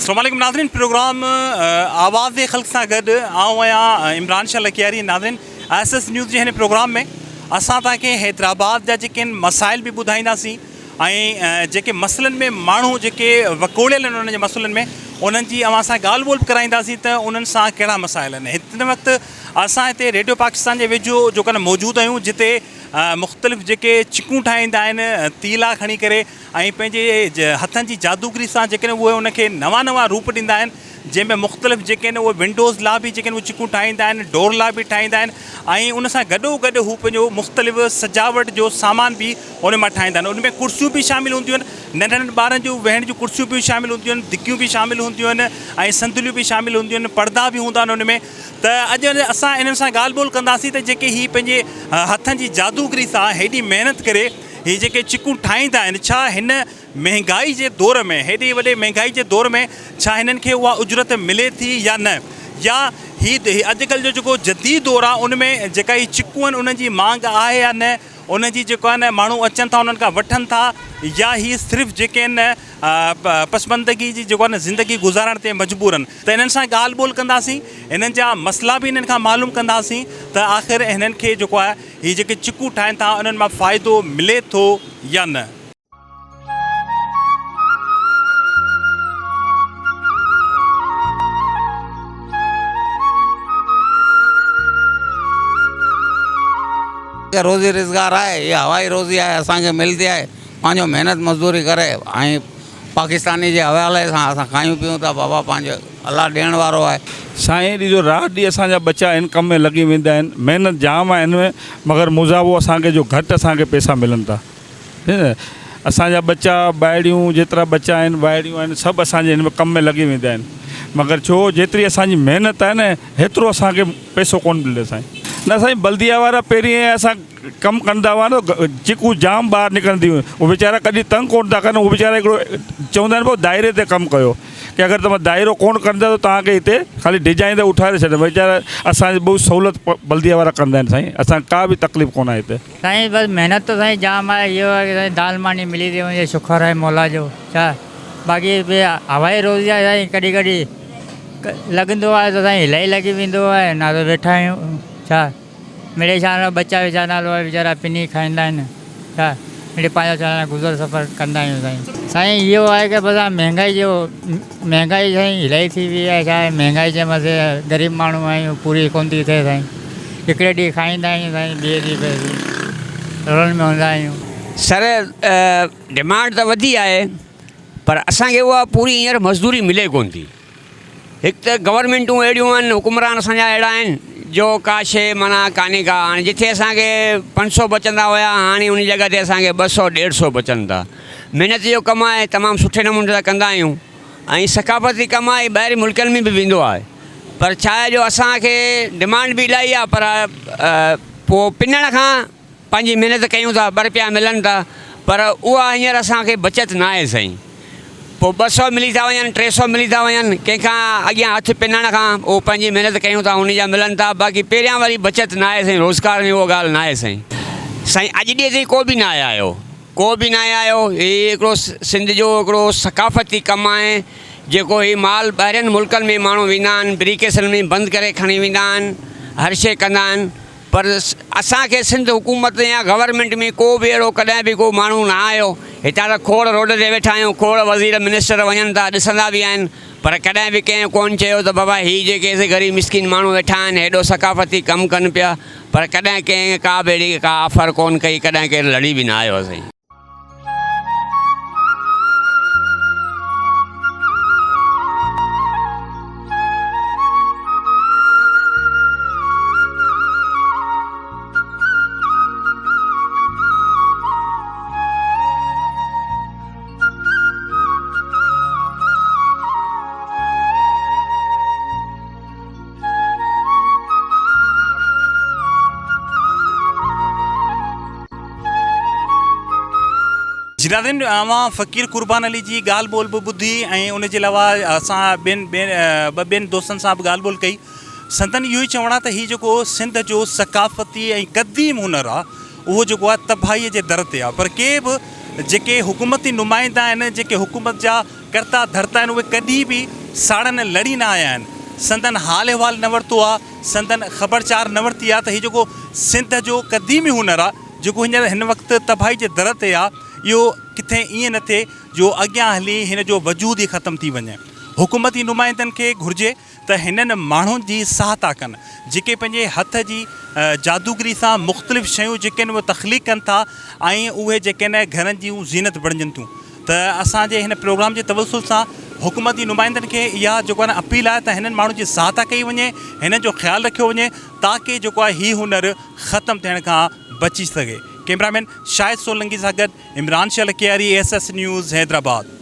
अस्सलाम वालेकुम नाज़रीन, प्रोग्राम आवाज़ ख़ल्क़ सां गॾु आऊं आहियां इमरान शाह लकियारी। नाज़रीन, SS न्यूज़ जे हिन प्रोग्राम में असां तव्हांखे हैदराबाद जा जेके मसाइल बि ॿुधाईंदासीं ऐं जेके मसइलनि में माण्हू जेके वकोड़ियल आहिनि उन्हनि जे मसइलनि में उन्हनि जी अवां सां ॻाल्हि ॿोल कराईंदासीं त उन्हनि सां कहिड़ा मसाइल आहिनि। हिन वक़्तु असां हिते रेडियो पाकिस्तान जे वेझो जो कन मौजूदु आहियूं, जिते मुख़्तलिफ़ जेके चिकूं ठाहींदा आहिनि तीला खणी करे ऐं पंहिंजे हथनि जी जादूगरी सां जेके उहे उनखे नवां नवां रूप ॾींदा आहिनि, जंहिंमें मुख़्तलिफ़ जेके आहिनि उहे विंडोज़ लाइ बि जेके आहिनि उहे चिकूं ठाहींदा आहिनि, डोर लाइ बि ठाहींदा आहिनि ऐं उन सां गॾोगॾु हू पंहिंजो मुख़्तलिफ़ सजावट जो सामान बि उन मां ठाहींदा आहिनि। उनमें कुर्सियूं बि शामिलु हूंदियूं आहिनि, नंढनि ॿारनि जूं वेहण जूं कुर्सियूं बि शामिलु हूंदियूं आहिनि, दिकियूं बि शामिलु हूंदियूं आहिनि ऐं संदुलियूं बि शामिलु हूंदियूं आहिनि, पर्दा बि हूंदा आहिनि उनमें। त अॼु असां इन्हनि सां ॻाल्हि ॿोल कंदासीं त जेके हीअ पंहिंजे हथनि जी जादूगरी सां हेॾी महिनत करे हीअ जेके चिकूं ठाहींदा आहिनि, छा हिन महांगाई जे दौर में, हेॾे वॾे महांगाई जे दौर में छा हिननि खे उहा उजरत मिले थी या न, या हीअ अॼुकल्ह जो जेको जदीद दौरु आहे उन में जेका हीअ चिकूं आहिनि उन्हनि जी मांग आहे या न, उनजी जेको आहे न माण्हू अचनि था उन्हनि खां वठनि था, या हीअ सिर्फ़ु जेके आहिनि पसमंदगी जी जेको आहे न ज़िंदगी गुज़ारण ते मजबूर आहिनि। त इन्हनि सां ॻाल्हि ॿोल कंदासीं, इन्हनि जा मसइला बि इन्हनि खां मालूम कंदासीं त आख़िर हिननि खे जेको आहे हीअ जेके चिकूं ठाहिनि था उन्हनि मां फ़ाइदो मिले थो या न। रोज़ी रोज़गार है, ये हवाई रोज़ी है, असांखे मिलती है पंहिंजो महिनत मज़दूरी करे ऐं पाकिस्तानी जे हवाले सां असां खायूं पीऊं था। बाबा पंहिंजो अल्लाह ॾियण वारो आहे। साईं ॾिजो राति ॾींहुं असांजा बच्चा इन कम में लॻी वेंदा आहिनि, महिनत जाम आहे हिन में, मगर मुज़ावो असांखे जो घटि असांखे पैसा मिलनि था। असांजा बच्चा ॿाहिरियूं जेतिरा बच्चा आहिनि ॿाहिरियूं आहिनि सभु असांजे हिन में कम में लॻी वेंदा आहिनि, मगर छो जेतिरी असांजी महिनत आहे न हेतिरो असांखे पैसो कोन मिले साईं। न साईं, बल्दिया वारा पहिरीं असां कमु कंदा हुआ न, चिकू जाम ॿाहिरि निकिरंदी हुयूं, उहे वीचारा कॾहिं तंग कोन था कनि, उहे वीचारा हिकिड़ो चवंदा आहिनि पोइ दायरे ते कमु कयो की अगरि तव्हां दाइरो कोन कंदा त तव्हांखे हिते ख़ाली डिजाइन ते उठाए छॾियो। वीचारा असांजी बहुत सहूलियत बल्दिया वारा कंदा आहिनि साईं, असांखे का बि तकलीफ़ कोन आहे हिते साईं। बसि महिनत तो साईं जाम आहे, इहो आहे की साईं दाल मानी मिली थी वञे, शुक्र आहे मौला जो। छा बाक़ी हवाई रोज़ी आहे साईं, कॾहिं कॾहिं लॻंदो आहे त साईं इलाही लॻी वेंदो आहे, न त वेठा आहियूं। छा मिड़े छा बच्चा वीचारा नालो आहे, वीचारा पिनी खाईंदा आहिनि, छा मिड़े पंहिंजो छा गुज़र सफ़र कंदा आहियूं साईं। साईं इहो आहे की बसि महांगाई साईं इलाही थी वई आहे। छा आहे महांगाई जे मथे ग़रीब माण्हू आहियूं, पूरी कोन थी थिए साईं। हिकिड़े ॾींहुं खाईंदा आहियूं साईं, ॿिए ॾींहुं पंहिंजे रोल में हूंदा आहियूं। सर डिमांड त वधी आहे, पर असांखे उहा पूरी हींअर मज़दूरी मिले कोन थी। हिकु त गवर्नमेंटूं अहिड़ियूं आहिनि, हुकुमरान असांजा अहिड़ा आहिनि जो का शइ माना कान्हे का। हाणे जिथे असांखे 500 बचंदा हुया, हाणे उन जॻह ते असांखे 200-150 बचनि था। महिनत जो कमु आहे, तमामु सुठे नमूने सां कंदा आहियूं ऐं सकाफ़ती कमु आहे, ॿाहिरि मुल्कनि में बि वेंदो आहे। पर छा आहे जो असांखे डिमांड बि इलाही आहे, पर पोइ पिनण खां पंहिंजी महिनत कयूं था, 2 रुपया मिलनि था, पर उहा हींअर असांखे बचत न आहे साईं। पोइ 200 मिली था वञनि, 300 मिली था वञनि, कंहिंखां अॻियां हथु पिनण खां उहो पंहिंजी महिनत कयूं था, उन जा मिलनि था। बाक़ी पहिरियां वारी बचत न आहे साईं, रोज़गार में उहा ॻाल्हि न आहे साईं। साईं अॼु ॾींहं ताईं को बि न आयो, को बि न आयो। हीअ हिकिड़ो सिंध जो हिकिड़ो सकाफ़ती कमु आहे, जेको हीअ माल ॿाहिरिनि मुल्कनि में माण्हू वेंदा आहिनि, ब्रीकेसन में बंदि करे खणी वेंदा आहिनि, हर शइ कंदा आहिनि, पर असांखे सिंध हुकूमत या गवर्नमेंट में को बि अहिड़ो कॾहिं बि को माण्हू न आयो। हितां त खोड़ रोड ते वेठा आहियूं, खोड़ वज़ीर मिनिस्टर वञनि था, ॾिसंदा बि आहिनि, पर कॾहिं बि कंहिं कोन चयो त बाबा हीअ जेके ग़रीब मिसकिन माण्हू वेठा आहिनि हेॾो सकाफ़ती कमु कनि पिया, पर कॾहिं कंहिं का बि अहिड़ी का ऑफर कोन कई, कॾहिं केरु लड़ी बि न आयो साईं। जिनादिन अवां फ़कीर कुर्बान अली जी ॻाल्हि ॿोल बि ॿुधी ऐं उनजे अलावा असां ॿियनि दोस्तनि सां बि ॻाल्हि ॿोल कई। संदनि इहो ई चवणु आहे त हीउ जेको सिंध जो सकाफ़ती ऐं क़दीम हुनर आहे उहो जेको आहे तबाहीअ जे दर ते आहे, पर के बि जेके हुकूमती नुमाइंदा आहिनि, जेके हुकूमत जा कर्ता धर्ता आहिनि, उहे कॾहिं बि साड़नि लड़ी न आया आहिनि। संदन हाल अहिवाल न वरितो आहे, संदन ख़बरचार न वरिती आहे त हीउ जेको सिंध जो क़दीमी हुनर आहे, जेको हींअर हिन वक़्तु तबाही जे दर ते आहे, इहो किथे ईअं न थिए जो अॻियां हली हिन जो वजूद ई ख़तमु थी वञे। हुकूमती नुमाइंदनि खे घुरिजे त हिननि माण्हुनि जी सहायता कनि, जेके पंहिंजे हथ जी जादूगरी सां मुख़्तलिफ़ शयूं जेके आहिनि उहे तख़लीक़ कनि था ऐं उहे जेके आहिनि घरनि जूं ज़ीनत बणिजनि थियूं। त असांजे हिन प्रोग्राम जे तवसुल सां हुकूमती नुमाइंदनि खे इहा जेको आहे न अपील आहे त हिननि माण्हुनि जी सहायता कई वञे, हिननि जो ख़्यालु रखियो वञे ताकी जेको आहे हीउ हुनर ख़तमु थियण खां बची सघे। कैमरामैन शाहिद सोलंकी सां गॾु इमरान शलकियारी, ASS न्यूज़, हैदराबाद।